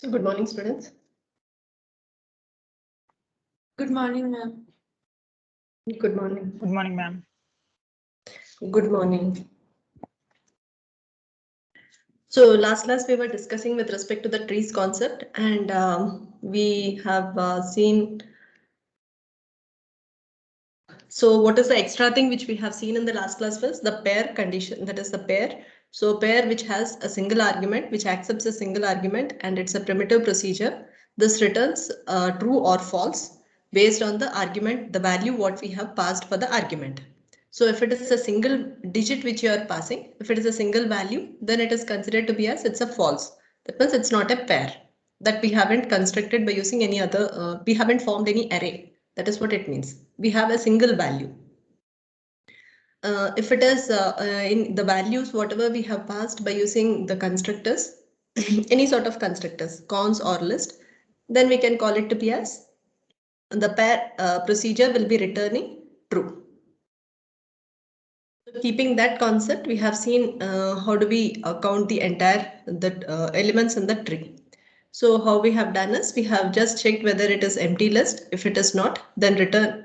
Good morning, students. Good morning, ma'am. Good morning. Good morning, ma'am. Good morning. So last class we were discussing with respect to the trees concept, and we have seen. So what is the extra thing which we have seen in the last class was the pair condition, that is the pair. So pair which has a single argument, which accepts a single argument, and it's a primitive procedure. This returns true or false based on the argument, the value what we have passed for the argument. So if it is a single digit which you are passing, if it is a single value, then it is considered to be as it's a false. That means it's not a pair that we haven't constructed by using any other, we haven't formed any array. That is what it means. We have a single value. If it is in the values, whatever we have passed by using the constructors, any sort of constructors, cons or list, then we can call it to be as the pair procedure will be returning true. Keeping that concept, we have seen how do we count the entire elements in the tree. So how we have done is we have just checked whether it is empty list. If it is not, then return.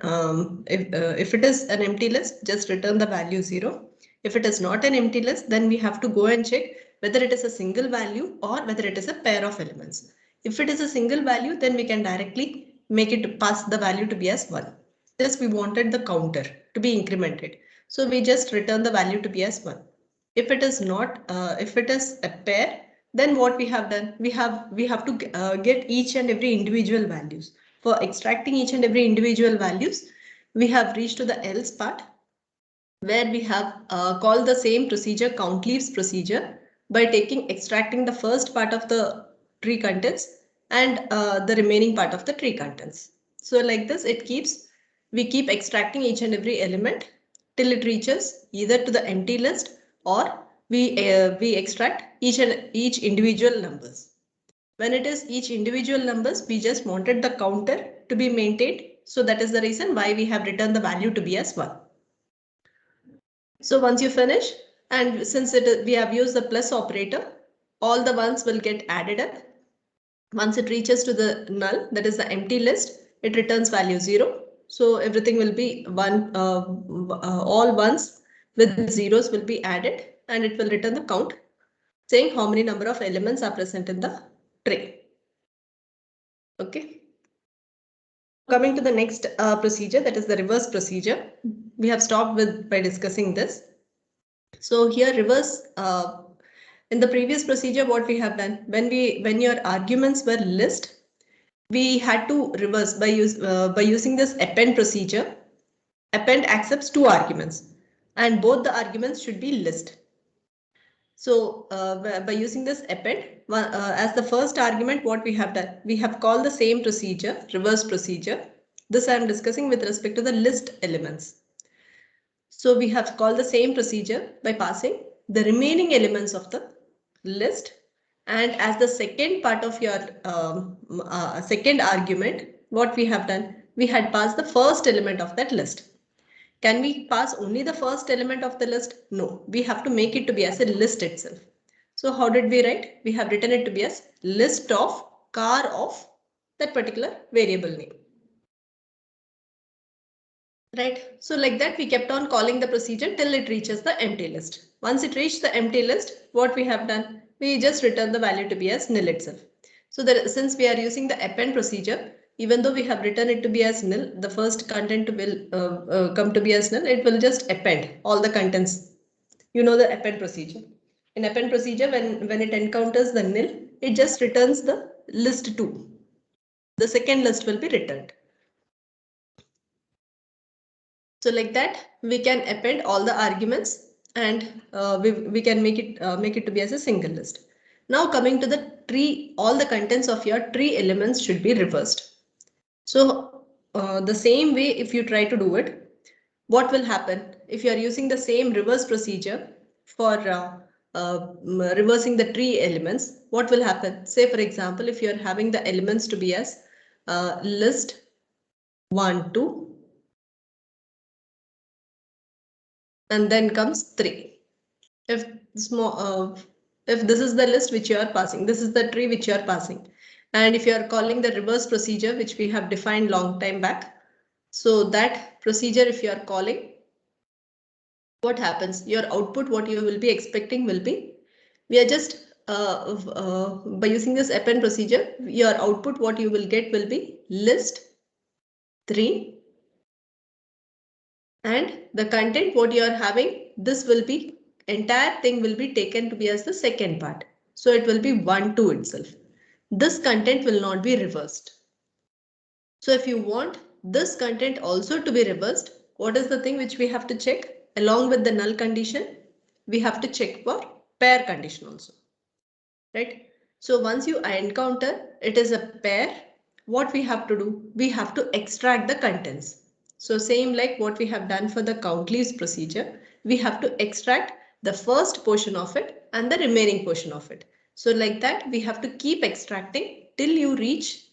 If it is an empty list, just return the value 0. If it is not an empty list, then we have to go and check whether it is a single value or whether it is a pair of elements. If it is a single value, then we can directly make it pass the value to be as 1. This we wanted the counter to be incremented. So we just return the value to be as 1. If it is not, if it is a pair, then what we have done, we have to get each and every individual values. For extracting each and every individual values, we have reached to the else part, where we have called the same procedure, count leaves procedure, by extracting the first part of the tree contents and the remaining part of the tree contents. So like this, we keep extracting each and every element till it reaches either to the empty list or we extract each individual numbers. When it is each individual numbers, we just wanted the counter to be maintained. So that is the reason why we have returned the value to be as 1. So once you finish, and since we have used the plus operator, all the ones will get added up. Once it reaches to the null, that is the empty list, it returns value 0. So everything will be one, all ones with zeros will be added, and it will return the count saying how many number of elements are present in the tray. Okay. Coming to the next procedure, that is the reverse procedure. We have stopped by discussing this. So here reverse, in the previous procedure, what we have done, when your arguments were list, we had to reverse by using this append procedure. Append accepts 2 arguments, and both the arguments should be list. So by using this append, as the first argument, what we have done, we have called the same procedure, reverse procedure. This I am discussing with respect to the list elements. So we have called the same procedure by passing the remaining elements of the list, and as the second part of your second argument, what we have done, we had passed the first element of that list. Can we pass only the first element of the list? No, we have to make it to be as a list itself. So how did we write? We have written it to be as list of car of that particular variable name. Right. So like that, we kept on calling the procedure till it reaches the empty list. Once it reached the empty list, what we have done, we just return the value to be as nil itself. So that since we are using the append procedure, even though we have written it to be as nil, the first content will come to be as nil. It will just append all the contents. You know the append procedure. In append procedure, when it encounters the nil, it just returns the list 2. The second list will be returned. So like that, we can append all the arguments, and we can make it to be as a single list. Now coming to the tree, all the contents of your tree elements should be reversed. So the same way, if you try to do it, what will happen if you are using the same reverse procedure for reversing the tree elements? What will happen? Say for example, if you are having the elements to be as list 1, 2. And then comes 3. If this is the list which you are passing, this is the tree which you are passing. And if you are calling the reverse procedure, which we have defined long time back, so that procedure, if you are calling, what happens? Your output, what you will be expecting will be, we are just by using this append procedure, your output, what you will get will be list 3, and the content what you are having, this will be, entire thing will be taken to be as the second part. So it will be 1, 2 itself. This content will not be reversed. So if you want this content also to be reversed, what is the thing which we have to check? Along with the null condition, we have to check for pair condition also, right? So once you encounter it is a pair, what we have to do? We have to extract the contents. So same like what we have done for the count leaves procedure, we have to extract the first portion of it and the remaining portion of it. So like that, we have to keep extracting till you reach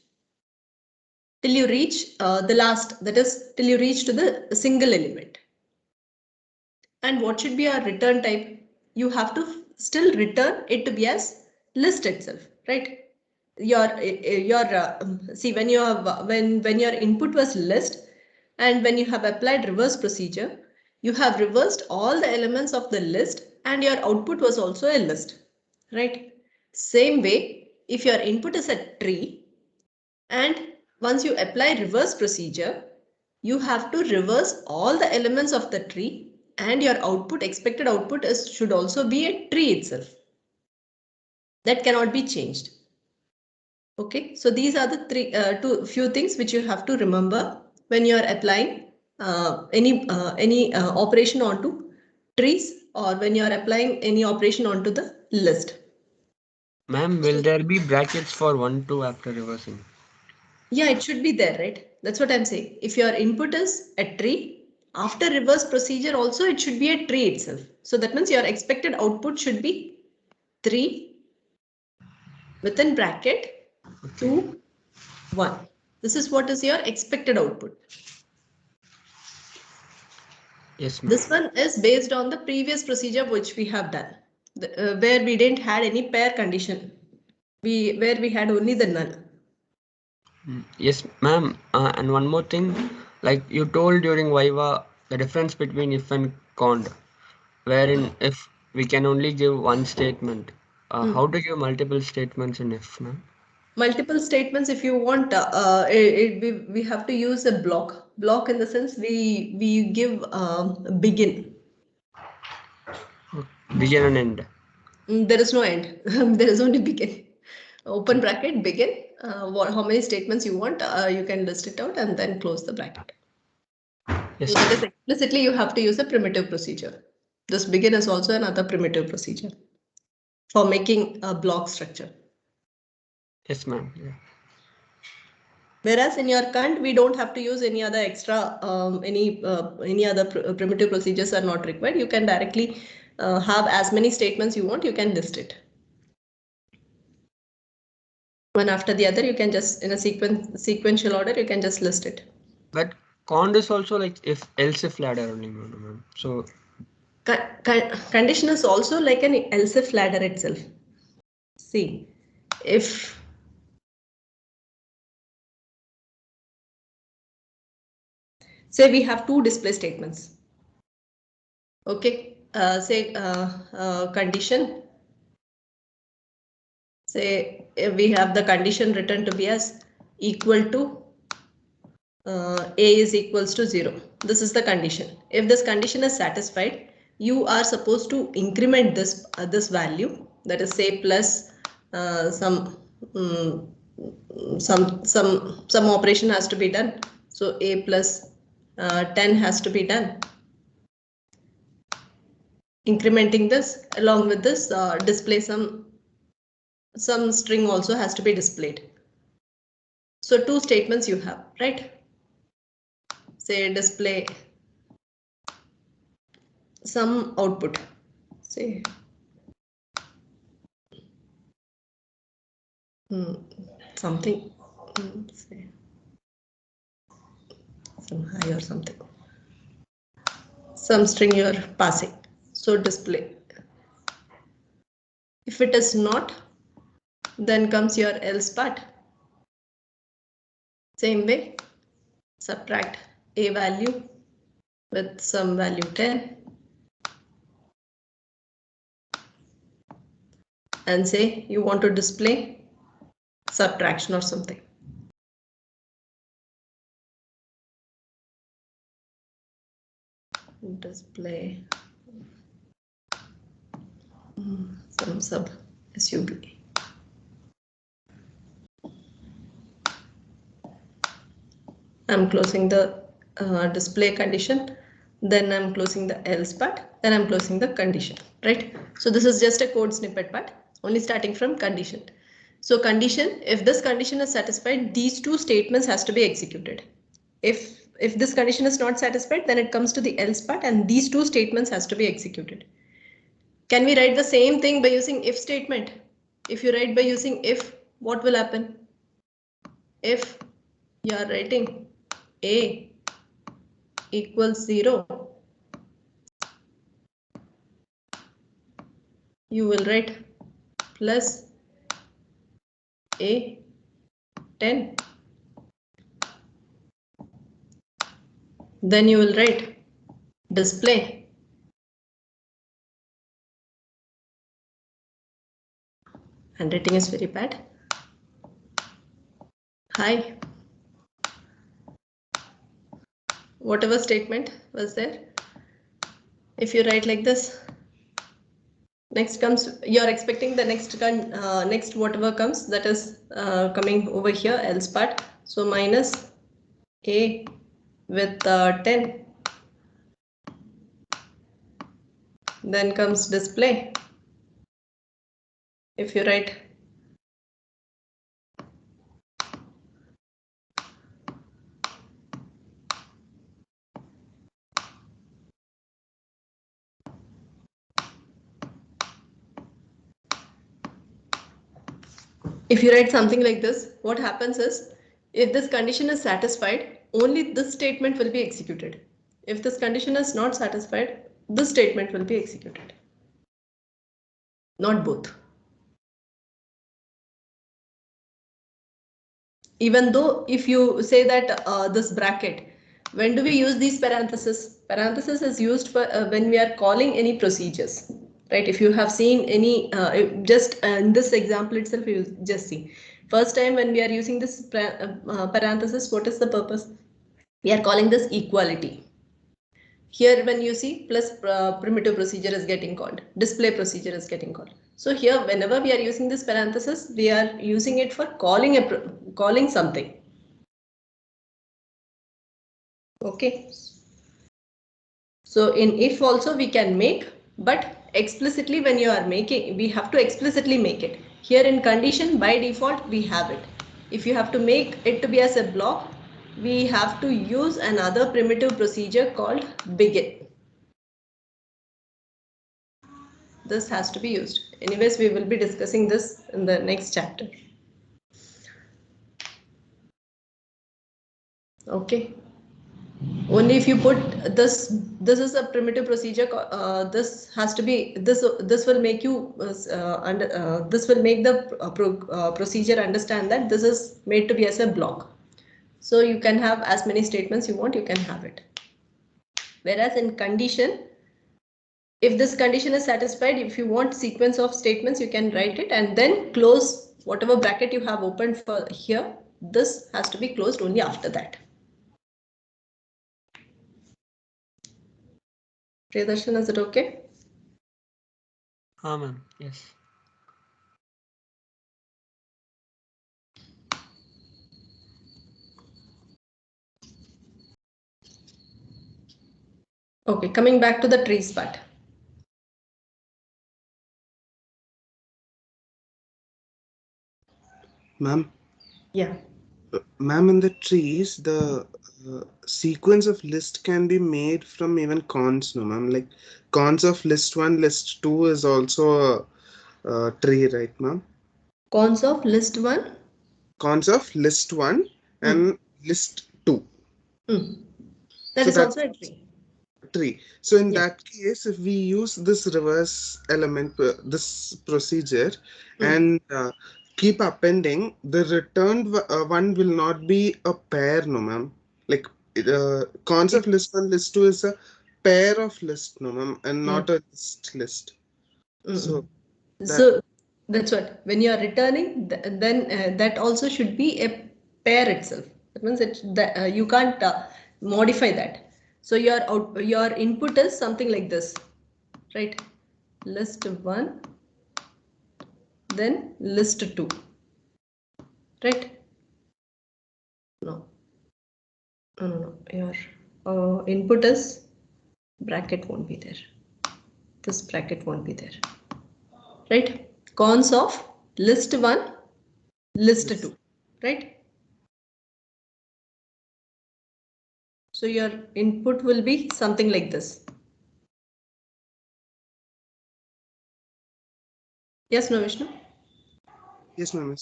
the last, that is till you reach to the single element. And what should be our return type? You have to still return it to be as list itself, right? See, when you have when your input was list, and when you have applied reverse procedure, you have reversed all the elements of the list and your output was also a list, right? Same way, if your input is a tree, and once you apply reverse procedure, you have to reverse all the elements of the tree, and your output, expected output, should also be a tree itself. That cannot be changed. Okay, so these are the few things which you have to remember when you are applying any operation onto trees, or when you are applying any operation onto the list. Ma'am, will there be brackets for 1, 2 after reversing? Yeah, it should be there, right? That's what I'm saying. If your input is a tree, after reverse procedure also it should be a tree itself. So that means your expected output should be 3 within bracket 2, 1. This is what is your expected output. Yes, ma'am. This one is based on the previous procedure which we have done, where we didn't had any pair condition, where we had only the null. Yes, ma'am. And one more thing, like you told during Viva, the difference between if and cond, wherein if we can only give one statement, how to give multiple statements in if, ma'am? Multiple statements, if you want, we have to use a block in the sense we give begin. Begin and end. There is no end. There is only begin. Open bracket, begin. How many statements you want, you can list it out and then close the bracket. Yes. That is explicitly you have to use a primitive procedure. This begin is also another primitive procedure for making a block structure. Yes, ma'am. Yeah. Whereas in your cont, we don't have to use any other extra, any other primitive procedures are not required. You can directly have as many statements you want, you can list it. One after the other, you can just, in a sequential order, you can just list it. But cond is also like if else if ladder only, ma'am. So Condition is also like an else if ladder itself. See, if say we have two display statements. Okay, say condition. Say we have the condition written to be as equal to a is equals to 0. This is the condition. If this condition is satisfied, you are supposed to increment this value, that is say plus some operation has to be done. So a plus 10 has to be done. Incrementing this, along with this, display some string also has to be displayed. So two statements you have, right? Say display some output, say something, say some high or something, some string you are passing. So display. If it is not, then comes your else part. Same way, subtract a value with some value 10 and say you want to display subtraction or something. Display some sub sub. I'm closing the display condition, then I'm closing the else part, then I'm closing the condition, right? So this is just a code snippet part, only starting from condition. So condition, if this condition is satisfied, these two statements has to be executed. If this condition is not satisfied, then it comes to the else part and these two statements has to be executed. Can we write the same thing by using if statement? If you write by using if, what will happen? If you are writing a equals 0, you will write plus a 10. Then you will write display handwriting is very bad. Hi. Whatever statement was there, if you write like this, next comes, you're expecting the next whatever comes, that is coming over here, else part. So minus a with 10. Then comes display. If you write something like this, what happens is, if this condition is satisfied, only this statement will be executed. If this condition is not satisfied, this statement will be executed. Not both. Even though if you say that this bracket, when do we use these parentheses? Parentheses is used for when we are calling any procedures, right? If you have seen any, just in this example itself, you just see. First time when we are using this parenthesis, what is the purpose? We are calling this equality. Here when you see plus primitive procedure is getting called, display procedure is getting called. So here whenever we are using this parenthesis, we are using it for calling something. Okay. So in if also we can make, but explicitly when you are making, we have to explicitly make it. Here in condition, by default we have it. If you have to make it to be as a block, we have to use another primitive procedure called begin. This has to be used. Anyways, we will be discussing this in the next chapter. Okay. Only if you put this is a primitive procedure. This has to be this. This will make you this will make the procedure understand that this is made to be as a block. So you can have as many statements you want. You can have it. Whereas in condition, if this condition is satisfied, if you want sequence of statements, you can write it and then close whatever bracket you have opened for here. This has to be closed only after that. Priyadarshan, is it okay? Ma'am, yes. Okay, coming back to the trees part. Ma'am? Yeah. Ma'am, in the trees, the sequence of list can be made from even cons, no ma'am? Like cons of list 1, list 2 is also a tree, right ma'am? Cons of list 1? Cons of list 1 and list 2. That So is also a tree. So in that case, if we use this reverse element, this procedure, and keep appending, the returned one will not be a pair, no ma'am. Like cons of list 1, list 2 is a pair of list, no ma'am, and not a list. So So that's what, when you are returning, then that also should be a pair itself. That means you can't modify that. So your input is something like this, right? List 1, then list 2, right? No, no. Your input is, bracket won't be there. This bracket won't be there, right? Cons of list 1, list 2, right? So your input will be something like this. Yes, no, Vishnu? yes, ma'am.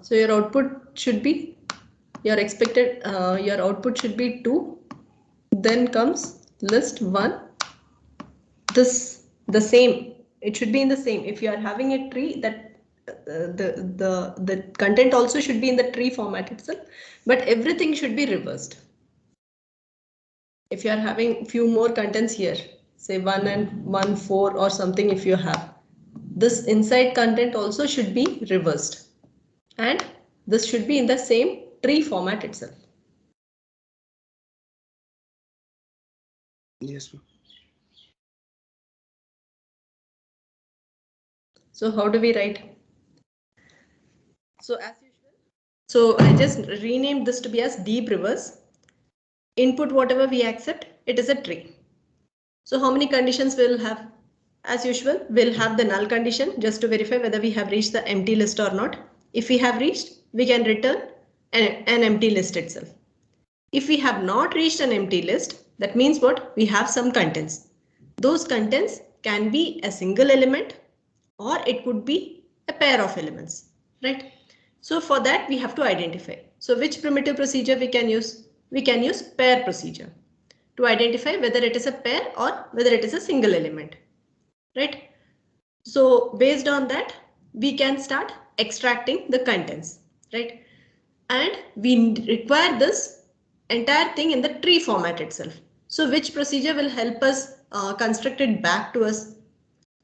So your output should be, your expected, your output should be 2. Then comes list 1. The same. It should be in the same. If you are having a tree, that the content also should be in the tree format itself, but everything should be reversed. If you are having few more contents here, say 1 and 1, 4 or something, if you have, this inside content also should be reversed, and this should be in the same tree format itself. Yes, ma'am. So how do we write? So as usual, so I just renamed this to be as deep reverse. Input whatever we accept, it is a tree. So how many conditions we'll have? As usual, we'll have the null condition just to verify whether we have reached the empty list or not. If we have reached, we can return an empty list itself. If we have not reached an empty list, that means what? We have some contents. Those contents can be a single element or it could be a pair of elements, right? So for that we have to identify. So which primitive procedure we can use? We can use pair procedure to identify whether it is a pair or whether it is a single element, right? So based on that, we can start extracting the contents, right? And we require this entire thing in the tree format itself. So which procedure will help us construct it back to us?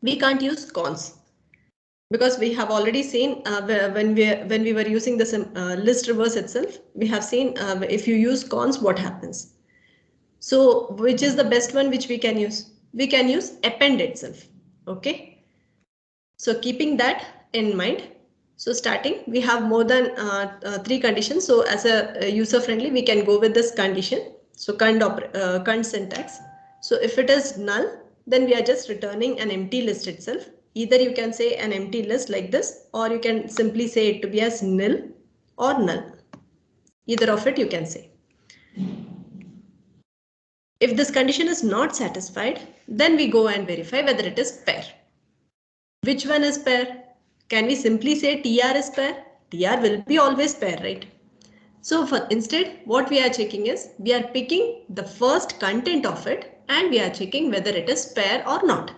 We can't use cons, because we have already seen when we were using this list reverse itself, we have seen if you use cons, what happens. So which is the best one which we can use? We can use append itself. Okay. So keeping that in mind, so starting, we have more than 3 conditions. So as a user friendly, we can go with this condition. So cond syntax. So if it is null, then we are just returning an empty list itself. Either you can say an empty list like this, or you can simply say it to be as nil or null. Either of it you can say. If this condition is not satisfied, then we go and verify whether it is pair. Which one is pair? Can we simply say TR is pair? TR will be always pair, right? So instead, what we are checking is, we are picking the first content of it and we are checking whether it is pair or not.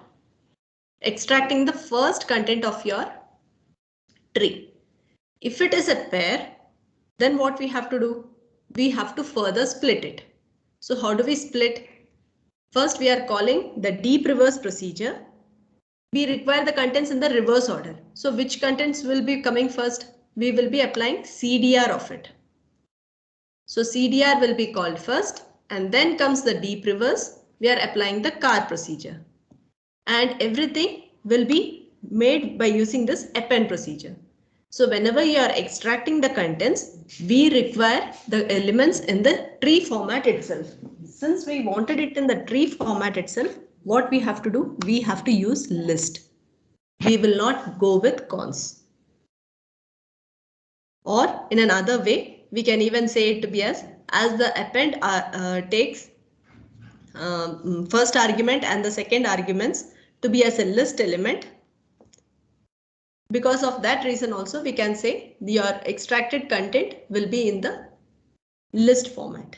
Extracting the first content of your tree. If it is a pair, then what we have to do? We have to further split it. So how do we split? First, we are calling the deep reverse procedure. We require the contents in the reverse order. So which contents will be coming first? We will be applying CDR of it. So CDR will be called first, and then comes the deep reverse. We are applying the car procedure. And everything will be made by using this append procedure. So whenever you are extracting the contents, we require the elements in the tree format itself. Since we wanted it in the tree format itself, what we have to do? We have to use list. We will not go with cons. Or in another way, we can even say it to be as the append takes first argument and the second arguments to be as a list element. Because of that reason also, we can say your extracted content will be in the list format.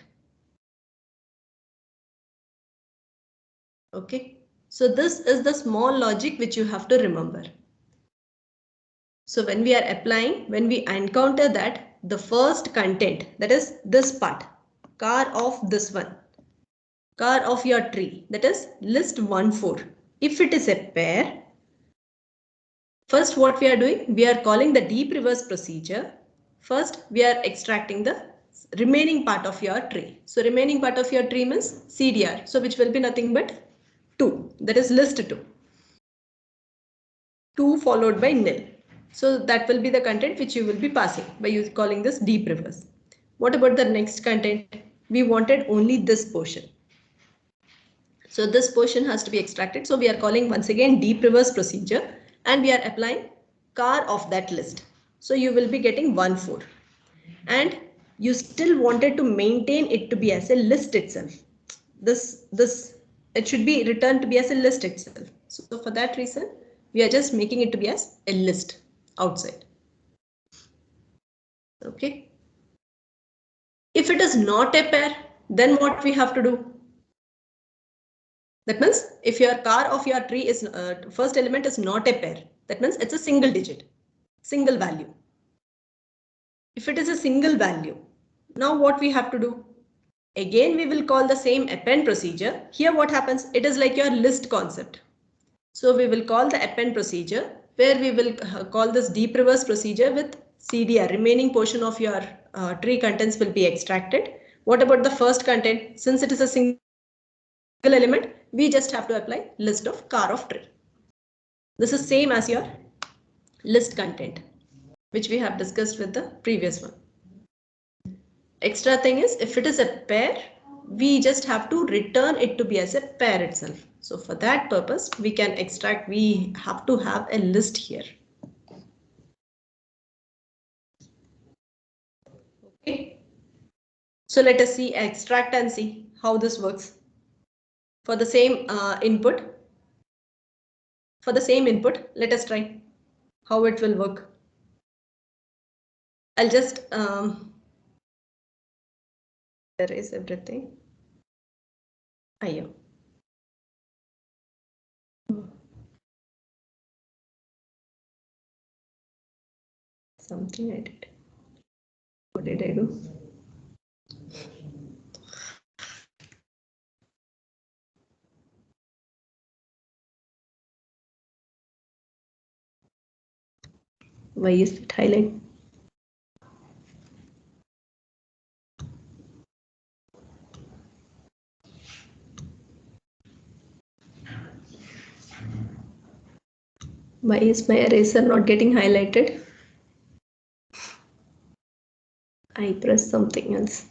Okay, so this is the small logic which you have to remember. So when we are applying, when we encounter that the first content, that is this part, car of this one, car of your tree, that is list 1, 4. If it is a pair, first what we are doing, we are calling the deep reverse procedure. First, we are extracting the remaining part of your tree. So remaining part of your tree means CDR. So which will be nothing but 2, that is list 2. 2 followed by nil. So that will be the content which you will be passing by calling this deep reverse. What about the next content? We wanted only this portion. So this portion has to be extracted. So we are calling once again deep reverse procedure and we are applying car of that list. So you will be getting 1, 4. And you still wanted to maintain it to be as a list itself. It should be returned to be as a list itself. So for that reason, we are just making it to be as a list outside. Okay. If it is not a pair, then what we have to do? That means if your car of your tree is first element is not a pair, that means it's a single digit, single value. If it is a single value, now what we have to do? Again, we will call the same append procedure. Here what happens? It is like your list concept. So we will call the append procedure where we will call this deep reverse procedure with CDR. Remaining portion of your tree contents will be extracted. What about the first content? Since it is a single element, we just have to apply list of car of tree. This is same as your list content, which we have discussed with the previous one. Extra thing is if it is a pair, we just have to return it to be as a pair itself. So for that purpose, we can extract, we have to have a list here. Okay. So let us see, extract and see how this works. For the same input, let us try how it will work. I'll just erase everything. Yeah. Something I did. What did I do? Why is it highlight? Why is my eraser not getting highlighted? I press something else.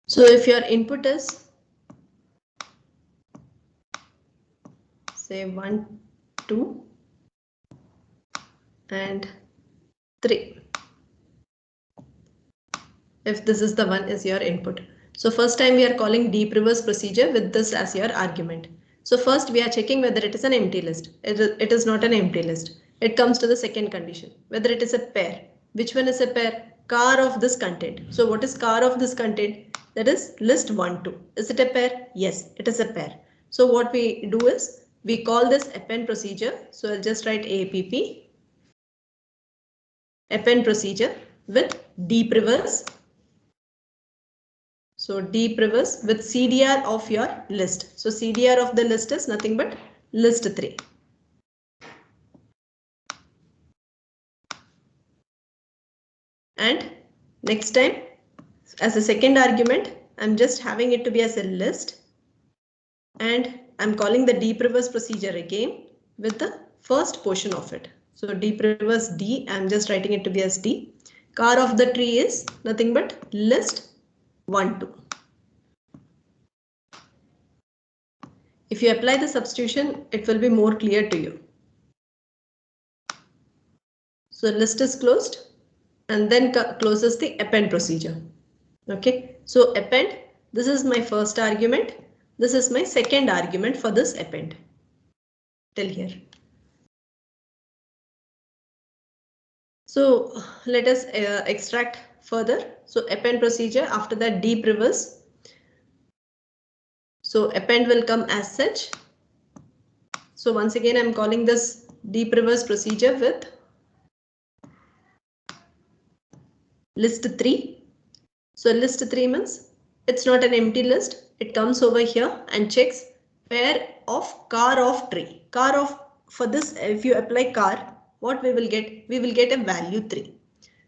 So if your input is say 1, 2 and 3. If this is the one is your input. So first time we are calling deep reverse procedure with this as your argument. So first we are checking whether it is an empty list. It is not an empty list. It comes to the second condition, whether it is a pair. Which one is a pair? Car of this content. So what is car of this content? That is list 1, 2. Is it a pair? Yes, it is a pair. So what we do is we call this append procedure. So I'll just write APP. Append procedure with deep reverse. So deep reverse with CDR of your list. So CDR of the list is nothing but list 3. And next time as a second argument, I'm just having it to be as a list. And I'm calling the deep reverse procedure again with the first portion of it. So deep reverse D, I'm just writing it to be as D. Car of the tree is nothing but list 1, 2. If you apply the substitution, it will be more clear to you. So list is closed and then closes the append procedure. Okay, so append, this is my first argument. This is my second argument for this append till here. So let us extract further. So append procedure, after that deep reverse. So append will come as such. So once again I'm calling this deep reverse procedure with list 3. So list 3 means it's not an empty list. It comes over here and checks pair of car of tree. Car of, for this, if you apply car, what we will get? We will get a value 3.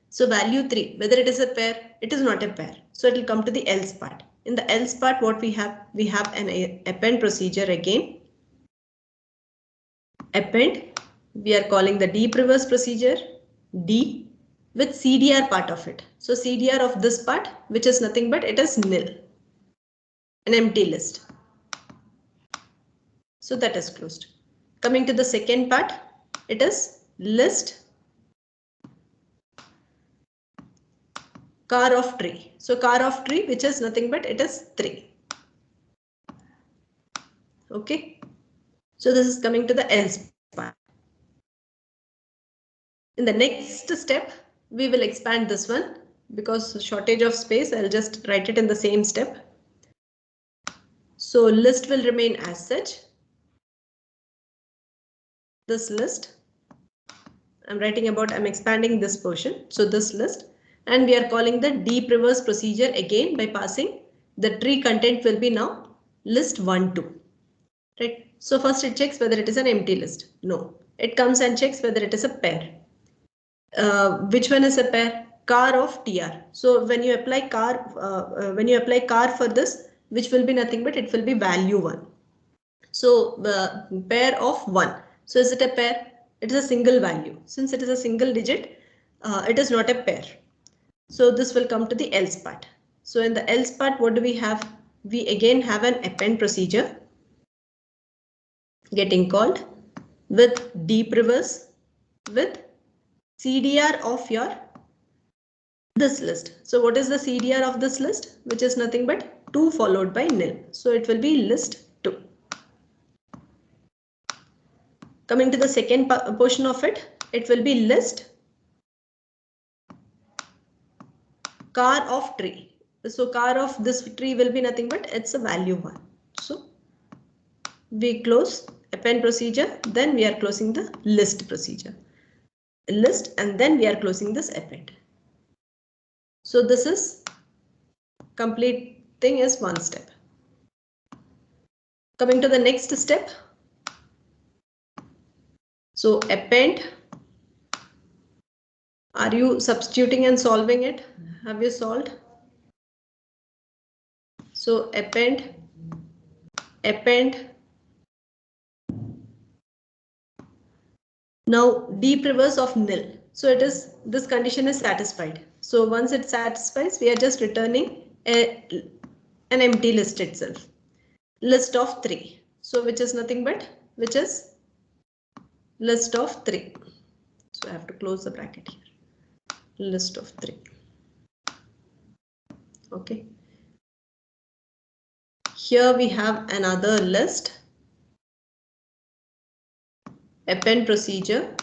So value 3, whether it is a pair, it is not a pair. So it will come to the else part. In the else part, what we have an append procedure again. Append, we are calling the deep reverse procedure, D, with CDR part of it. So CDR of this part, which is nothing but it is nil, an empty list. So that is closed. Coming to the second part, it is list car of tree. So car of tree, which is nothing but it is 3. Okay. So this is coming to the else part. In the next step, we will expand this one because shortage of space. I'll just write it in the same step. So list will remain as such. This list, I'm expanding this portion. So this list, and we are calling the deep reverse procedure again by passing the tree content will be now list 1, 2. Right. So first it checks whether it is an empty list. No, it comes and checks whether it is a pair. Which one is a pair? Car of TR. So when you apply car for this, which will be nothing but it will be value 1. So pair of 1. So is it a pair? It is a single value. Since it is a single digit, it is not a pair. So this will come to the else part. So in the else part, what do we have? We again have an append procedure getting called with deep reverse with CDR of your this list. So what is the CDR of this list? Which is nothing but 2 followed by nil. So it will be list 2. Coming to the second portion of it, it will be list car of tree. So car of this tree will be nothing but it's a value 1. So we close append procedure, then we are closing the list procedure. List, and then we are closing this append. So this is complete thing is one step. Coming to the next step. So append, are you substituting and solving it? Have you solved? So append. Now deep reverse of nil. So it is, this condition is satisfied. So once it satisfies, we are just returning an empty list itself. List of 3. So which is nothing but, which is list of 3. So I have to close the bracket here. List of 3. Okay. Here we have another list. Append procedure.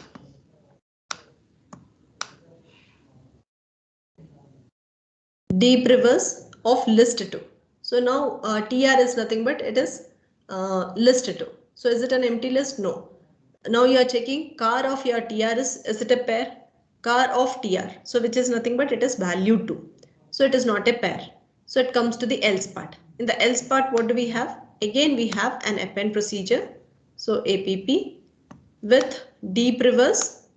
Deep reverse of list 2. So now TR is nothing but it is list 2. So is it an empty list? No. Now you are checking car of your TR is it a pair? Car of TR. So which is nothing but it is value 2. So it is not a pair. So it comes to the else part. In the else part, what do we have? Again, we have an append procedure. So APP with deep reverse.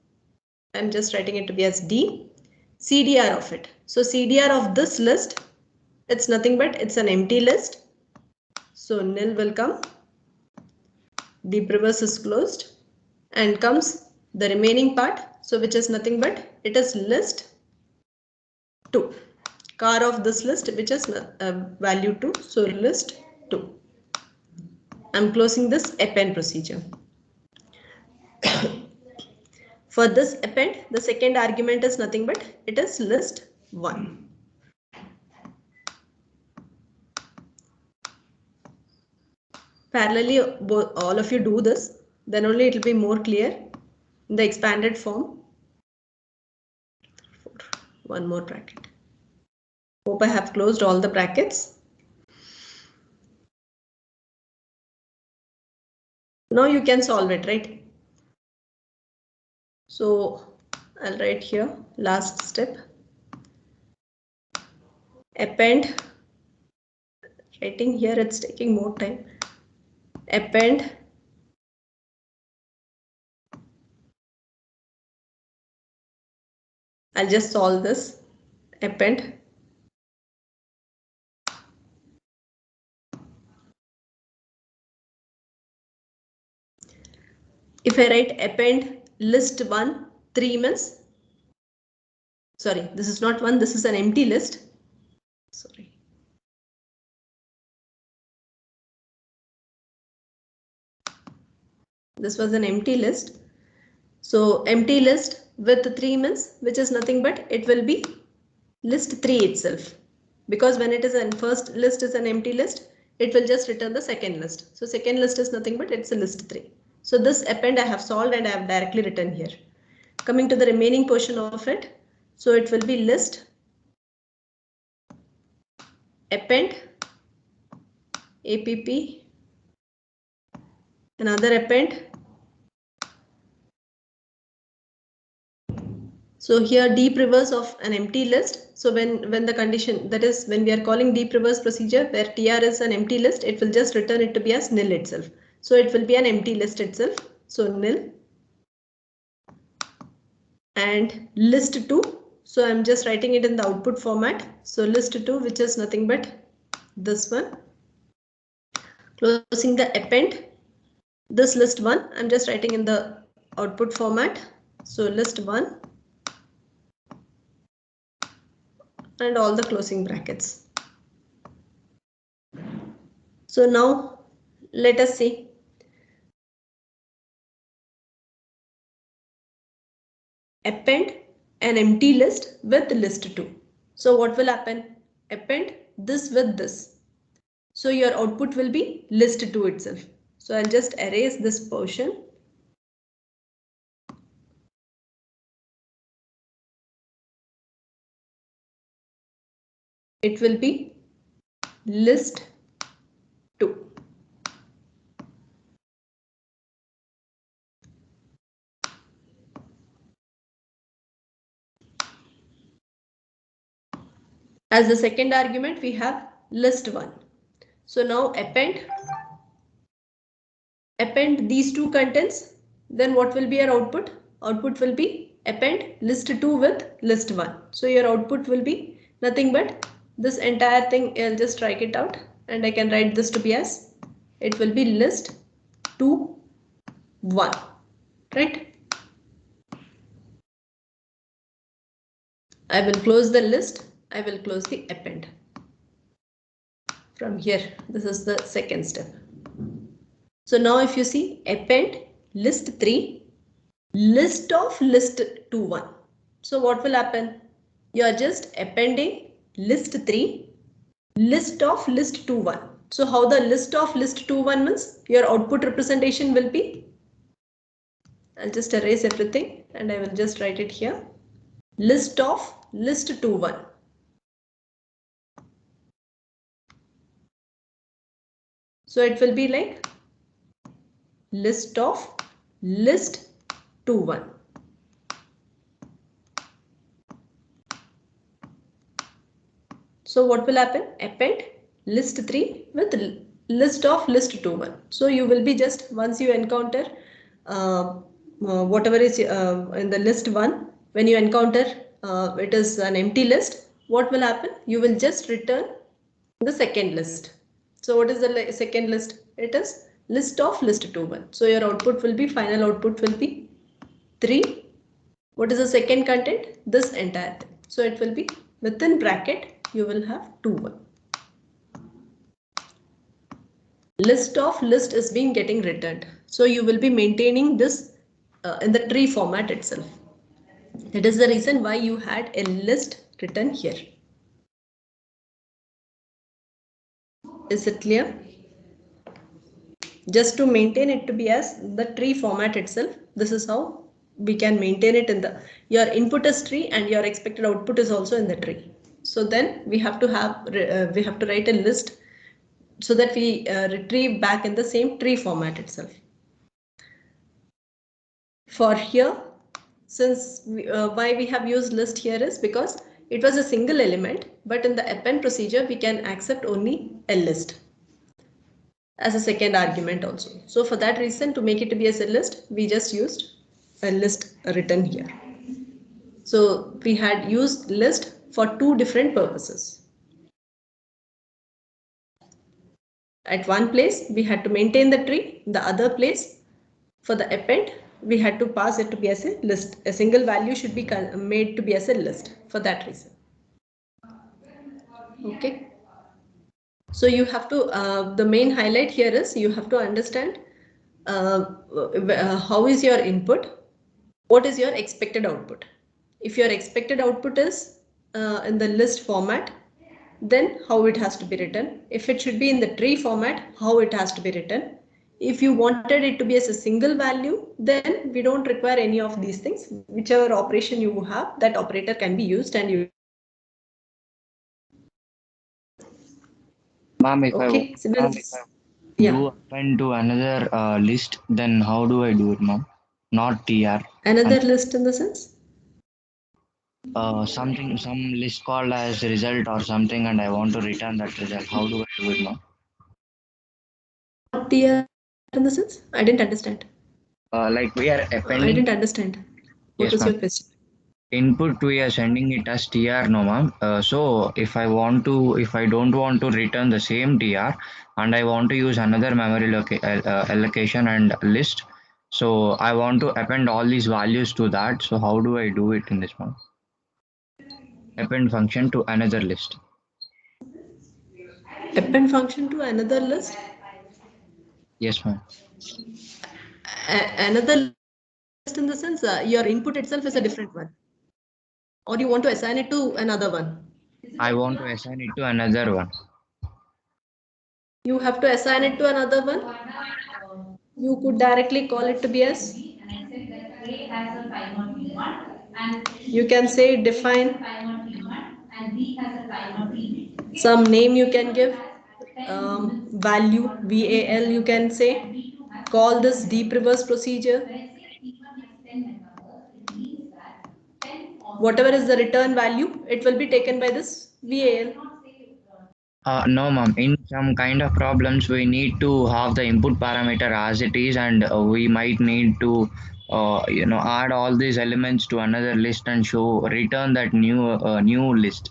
I'm just writing it to be as D. CDR of it. So CDR of this list, it's nothing but it's an empty list. So nil will come. Deep reverse is closed and comes the remaining part. So which is nothing but it is list 2. Car of this list, which is value 2. So list 2. I'm closing this append procedure. For this append, the second argument is nothing but it is list 1. Parallelly, all of you do this, then only it will be more clear in the expanded form. one more bracket. Hope I have closed all the brackets. Now you can solve it, right? So I'll write here last step. Append. Writing here, it's taking more time. Append I'll just solve this. Append if I write append list 1 3 means, sorry, this is not 1, this is an empty list. Sorry. This was an empty list. So empty list with 3 means, which is nothing but it will be list 3 itself. Because when it is an first list is an empty list, it will just return the second list. So second list is nothing but it's a list 3. So this append I have solved and I have directly written here. Coming to the remaining portion of it, so it will be list append app another append. So here deep reverse of an empty list. So when the condition, that is when we are calling deep reverse procedure where tr is an empty list, it will just return it to be as nil itself. So it will be an empty list itself. So nil and list 2. So I'm just writing it in the output format. So list 2, which is nothing but this one. Closing the append. This list 1, I'm just writing in the output format. So list 1 and all the closing brackets. So now let us see. Append an empty list with list 2. So what will happen? Append this with this. So your output will be list 2 itself. So I'll just erase this portion. It will be list 2. As the second argument, we have list 1. So now append these two contents. Then what will be our output? Output will be append list 2 with list 1. So your output will be nothing but this entire thing. I'll just strike it out and I can write this to be as, it will be list 2 1, right? I will close the list. I will close the append. From here, this is the second step. So now if you see append list 3, list of list 2 1. So what will happen? You are just appending list 3, list of list 2 1. So how the list of list 2 1 means? Your output representation will be, I'll just erase everything and I will just write it here. List of list 2 1. So it will be like list of list 2 1. So what will happen? Append list 3 with list of list 2 1. So you will be just, once you encounter whatever is in the list 1, when you encounter it is an empty list, what will happen? You will just return the second list. So what is the second list? It is list of list 2 1. So your output will be, final output will be 3. What is the second content? This entire thing. So it will be within bracket, you will have 2 1. List of list is being getting returned. So you will be maintaining this in the tree format itself. That is the reason why you had a list written here. Is it clear? Just to maintain it to be as the tree format itself, this is how we can maintain it in the, your input is tree and your expected output is also in the tree. So then we have to write a list so that we retrieve back in the same tree format itself. For here, since why we have used list here is because it was a single element, but in the append procedure we can accept only a list as a second argument also. So for that reason, to make it to be as a list, we just used a list written here. So we had used list for two different purposes. At one place, we had to maintain the tree. The other place, for the append, we had to pass it to be as a list. A single value should be made to be as a list for that reason. Okay. So you have to, the main highlight here is you have to understand how is your input, what is your expected output. If your expected output is in the list format, then how it has to be written. If it should be in the tree format, how it has to be written. If you wanted it to be as a single value, then we don't require any of these things. Whichever operation you have, that operator can be used and you. Ma'am, if Okay, I do append to another list, then how do I do it, ma'am? Not TR. Another list in the sense? Some list called as result or something, and I want to return that result. How do I do it, ma'am? TR in the sense? I didn't understand. Like we are I appending. didn't understand. What Yes, was your ma'am. question? Input we are sending it as TR, no, ma'am. So if I don't want to return the same TR, and I want to use another memory allocation and list, so I want to append all these values to that. So how do I do it in this one? Append function to another list. Append function to another list? Yes, ma'am. Another list in the sense your input itself is a different one. Or you want to assign it to another one? I want to assign it to another one. You have to assign it to another one. You could directly call it to be as. You can say define some name you can give, value VAL you can say, call this deep reverse procedure. Whatever is the return value, it will be taken by this VAL. No, ma'am. In some kind of problems, we need to have the input parameter as it is, and we might need to, add all these elements to another list and return that new list.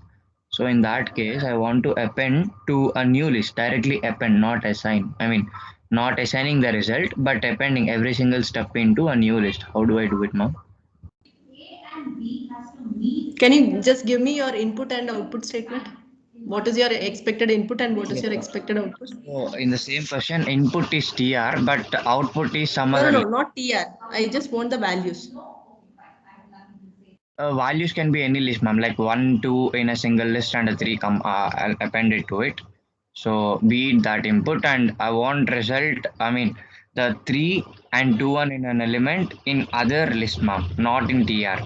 So in that case, I want to append to a new list, directly append, not assign. I mean, not assigning the result, but appending every single step into a new list. How do I do it, ma'am? Can you just give me your input and output statement? What is your expected input and what is your expected output? So in the same question, input is TR, but output is some other. No, not TR. I just want the values. Values can be any list, ma'am, like 1, 2 in a single list and a 3 I'll append it to it. So be it that input, and I want result, I mean, the 3 and 2 1 in an element in other list, ma'am, not in TR.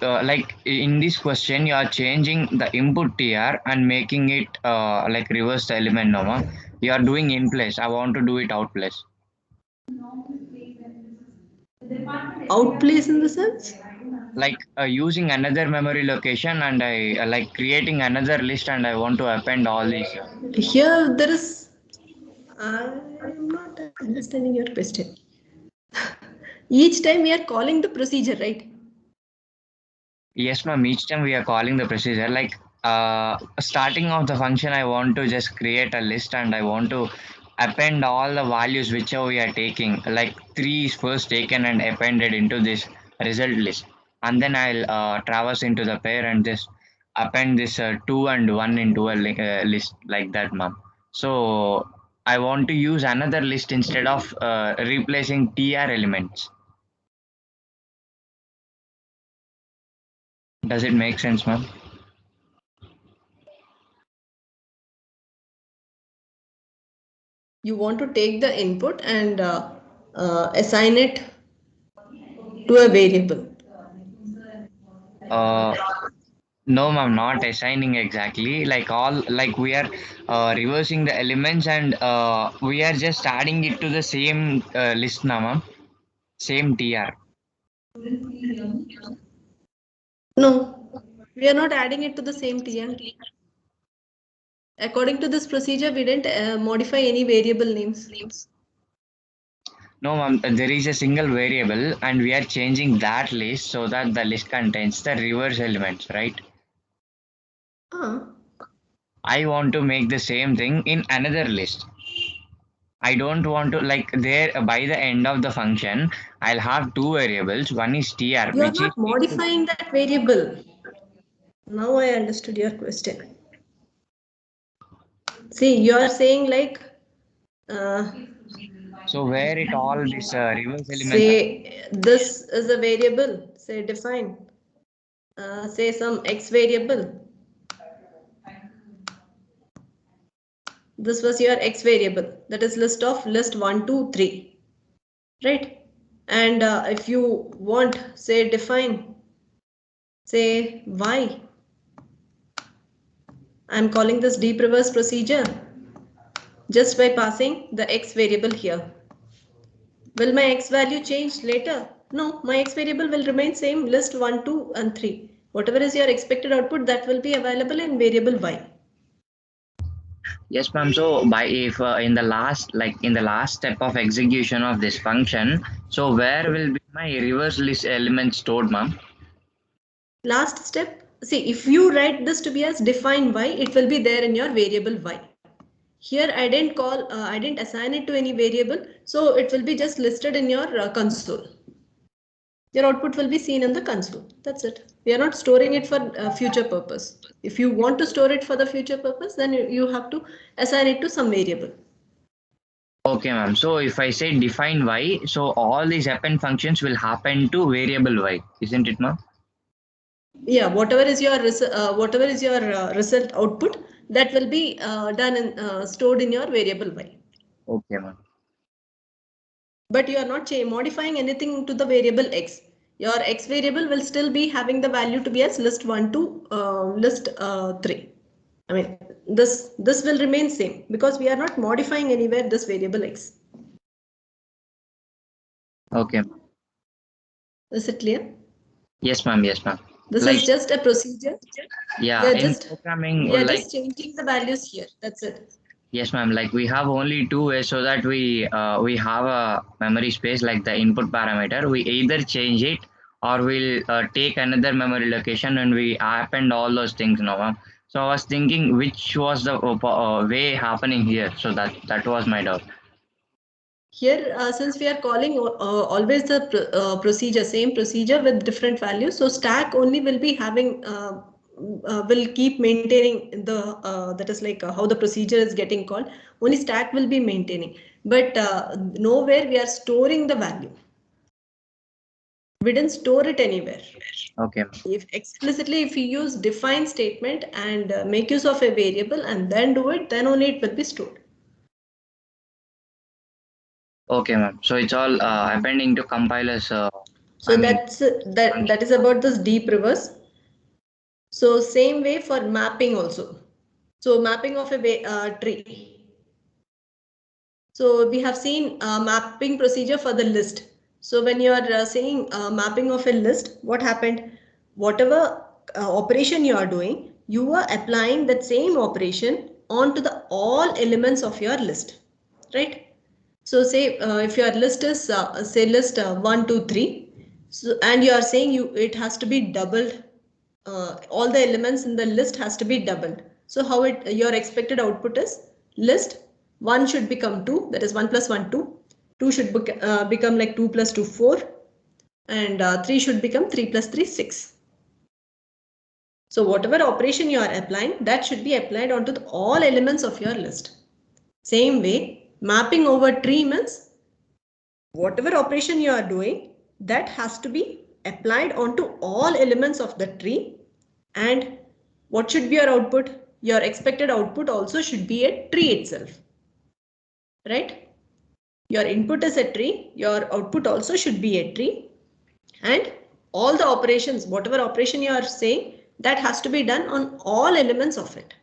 Like in this question, you are changing the input TR and making it like reverse the element, no, ma'am. You are doing in place. I want to do it out place. Outplace in the sense? Like using another memory location, and I like creating another list, and I want to append all these. Here there is, I'm not understanding your question. Each time we are calling the procedure, right? Yes, ma'am. Each time we are calling the procedure, like starting of the function, I want to just create a list, and I want to append all the values whichever we are taking. Like 3 is first taken and appended into this result list, and then I'll traverse into the pair and just append this 2 and 1 into a list like that, ma'am. So I want to use another list instead of replacing TR elements. Does it make sense, ma'am? You want to take the input and assign it to a variable? No, ma'am, not assigning exactly. Like we are reversing the elements and we are just adding it to the same list now, ma'am. Same TR. No, we are not adding it to the same TR. According to this procedure, we didn't modify any variable names. No, ma'am, there is a single variable and we are changing that list so that the list contains the reverse elements, right? I want to make the same thing in another list. I don't want to like there by the end of the function, I'll have two variables. One is tr, You are which is not modifying that variable. Now I understood your question. See, you are saying like so where it all this reverse elements. say this is a variable, say define, say some x variable. This was your x variable, that is list of list 1, 2, 3, right? And if you want, say define, say y. I'm calling this deep reverse procedure just by passing the x variable here. Will my x value change later? No, my x variable will remain same, list 1, 2 and 3. Whatever is your expected output, that will be available in variable y. Yes, ma'am. So by if in the last step of execution of this function, so where will be my reverse list element stored, ma'am? Last step, see if you write this to be as define y, it will be there in your variable y. Here I didn't assign it to any variable, so it will be just listed in your console. Your output will be seen in the console. That's it. We are not storing it for future purpose. If you want to store it for the future purpose, then you have to assign it to some variable. Okay, ma'am. So if I say define y, so all these append functions will happen to variable y, isn't it, ma'am? Yeah, whatever is your result output, that will be done and stored in your variable y. Okay, ma'am. But you are not modifying anything to the variable x. Your x variable will still be having the value to be as list 1 to list 3. I mean, this will remain same because we are not modifying anywhere this variable x. Okay. Is it clear? Yes, ma'am. Yes, ma'am. This is just a procedure. Yeah, in programming, We are just changing the values here. That's it. Yes, ma'am. Like we have only two ways so that we have a memory space like the input parameter. We either change it or we'll take another memory location and we append all those things now, ma'am. So I was thinking which was the way happening here. So that was my doubt. Here, since we are calling always the procedure, same procedure with different values, so stack only will be having, will keep maintaining the, that is like how the procedure is getting called, only stack will be maintaining, but nowhere we are storing the value. We didn't store it anywhere. Okay. If explicitly, if you use define statement and make use of a variable and then do it, then only it will be stored. Okay, ma'am. So it's all appending to compilers. So that is about this deep reverse. So same way for mapping also. So mapping of a tree. So we have seen mapping procedure for the list. So when you are saying mapping of a list, what happened? Whatever operation you are doing, you are applying that same operation onto the all elements of your list, right? So say if your list is say list 1, 2, 3, so and you are saying it has to be doubled. All the elements in the list has to be doubled. So how your expected output is list 1 should become 2, that is 1 plus 1 2. 2 should become like 2 plus 2 4, and 3 should become 3 plus 3 6. So whatever operation you are applying, that should be applied onto all elements of your list. Same way, mapping over tree means whatever operation you are doing, that has to be applied onto all elements of the tree. And what should be your output? Your expected output also should be a tree itself, right? Your input is a tree, your output also should be a tree. And all the operations, whatever operation you are saying, that has to be done on all elements of it.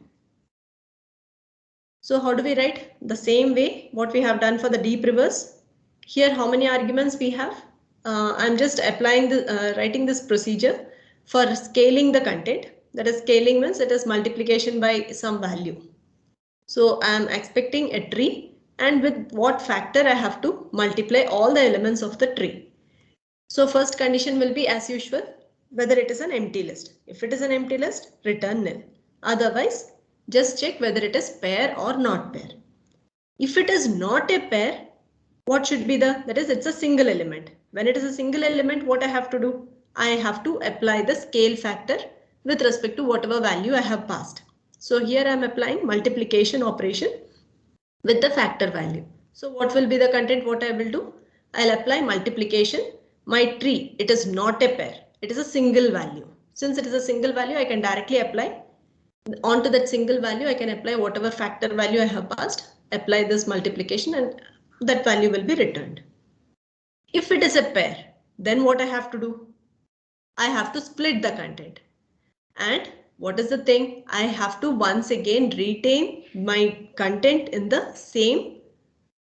So how do we write? The same way what we have done for the deep reverse. Here how many arguments we have? I'm just applying the writing this procedure for scaling the content. That is, scaling means it is multiplication by some value. So I'm expecting a tree, and with what factor I have to multiply all the elements of the tree. So first condition will be as usual, whether it is an empty list. If it is an empty list, return nil. Otherwise, just check whether it is pair or not pair. If it is not a pair, what should be that is, it's a single element. When it is a single element, what I have to do? I have to apply the scale factor with respect to whatever value I have passed. So here I am applying multiplication operation with the factor value. So what will be the content? What I will do? I'll apply multiplication. My tree, it is not a pair. It is a single value. Since it is a single value, I can directly apply onto that single value. I can apply whatever factor value I have passed, apply this multiplication, and that value will be returned. If it is a pair, then what I have to do? I have to split the content. And what is the thing? I have to once again retain my content in the same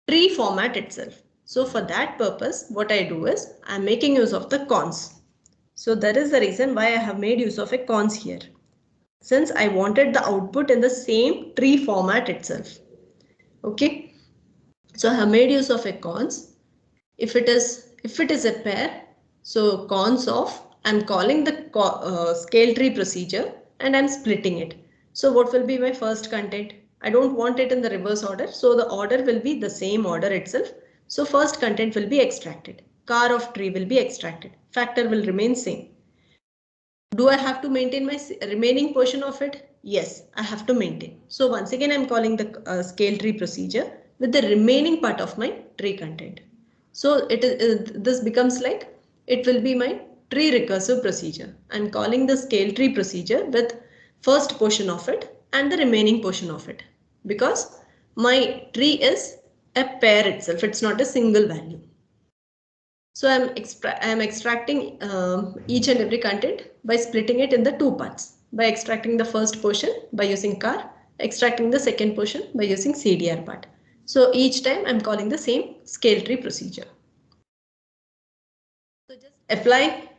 tree format itself. So for that purpose, what I do is I'm making use of the cons. So that is the reason why I have made use of a cons here, since I wanted the output in the same tree format itself. Okay, so I have made use of a cons. If it is a pair, so cons of, I'm calling the scale tree procedure and I'm splitting it. So what will be my first content? I don't want it in the reverse order, so the order will be the same order itself. So first content will be extracted. Car of tree will be extracted. Factor will remain same. Do I have to maintain my remaining portion of it? Yes, I have to maintain. So once again, I'm calling the scale tree procedure with the remaining part of my tree content. So this becomes like, it will be my tree recursive procedure. I'm calling the scale tree procedure with first portion of it and the remaining portion of it, because my tree is a pair itself. It's not a single value. So I'm extracting each and every content by splitting it in the two parts, by extracting the first portion by using car, extracting the second portion by using CDR part. So each time I'm calling the same scale tree procedure. So just apply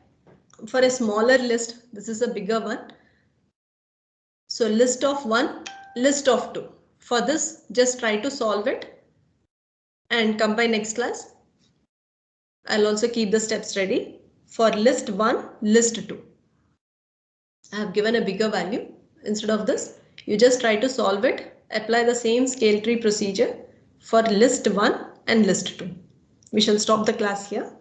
for a smaller list. This is a bigger one. So list of 1, list of 2. For this, just try to solve it and come by next class. I'll also keep the steps ready for list 1, list 2. I have given a bigger value. Instead of this, you just try to solve it, apply the same scale tree procedure for list 1 and list 2. We shall stop the class here.